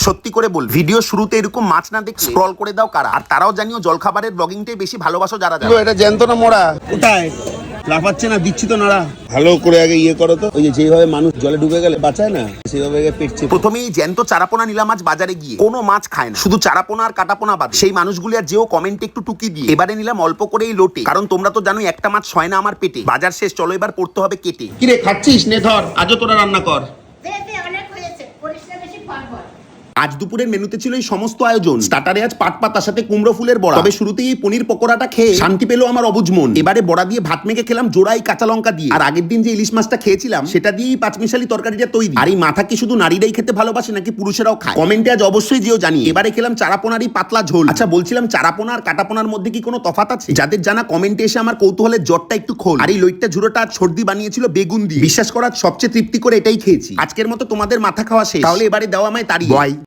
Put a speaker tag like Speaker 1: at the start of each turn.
Speaker 1: সত্যি করে বল, ভিডিও শুরুতে এরকম মাছ না দেখে স্ক্রল করে দাও কারা? আর তারাও জানিও জলখাবারের ব্লগিংটাই বেশি ভালোবাসো যারা যারা।
Speaker 2: এটা জ্যান্ত না মোড়া? কোথায় লাফাচ্ছে না, দিচ্ছি তো নাড়া। ভালো করে আগে ইয়ে করো তো। ওই যে যেভাবে মানুষ জলে ডুবে গেলে বাঁচায় না, সেভাবে আগে পেটছে।
Speaker 1: প্রথমেই জ্যান্ত চারাপোনা নিলাম আজ বাজারে গিয়ে। কোনো মাছ খায় না, শুধু চারাপোনা আর কাটাপোনা বাদে। সেই মানুষগুলি আর যেও কমেন্টে একটু টুকি দিয়ে এবারে নিলাম অল্প করেই লোটে, কারণ তোমরা তো জানোই একটা মাছ হয় না আমার পেটে। বাজার শেষ, চলো এবার পড়তে হবে কেটে।
Speaker 2: কিরে খাচ্ছিস? নে ধর, আজও তোরা রান্না কর।
Speaker 1: আজ দুপুরের মেনুতে ছিল এই সমস্ত আয়োজন। স্টার্টারে আজ পাট পাতার সাথে কুমড়ো ফুলের বড়া। তবে শুরুতেই এই পনির পকোড়াটা খেয়ে শান্তি পেলো আমার অবুঝ মন। এবারে বড়া দিয়ে ভাত মেখে খেলাম জোড়াই কাঁচা লঙ্কা দিয়ে। আর আগের দিন যে ইলিশ মাছটা খেয়েছিলাম সেটা দিয়েই পাঁচমিশালি তরকারিটা তৈরি। আর এই মাথা কি শুধু নারীরাই খেতে ভালোবাসে নাকি পুরুষেরাও খায়? কমেন্টে আজ অবশ্যই যেও জানি। এবারে খেলাম চারাপোনারই পাতলা ঝোল। আচ্ছা বলছিলাম, চারাপোনা আর কাটাপোনার মধ্যে কি কোনো তফাৎ আছে? যাদের জানা কমেন্টে এসে আমার কৌতূহলের জটটা একটু খোল। আর এই লইট্টা ঝুড়োটা আজ সর্দি বানিয়েছিল বেগুন দিয়ে। বিশ্বাস করা, সবচেয়ে তৃপ্তি করে এটাই খেয়েছি। আজকের মতো তোমাদের মাথা খাওয়া শেষ, তাহলে এবারে দাও আমায় তাড়ি।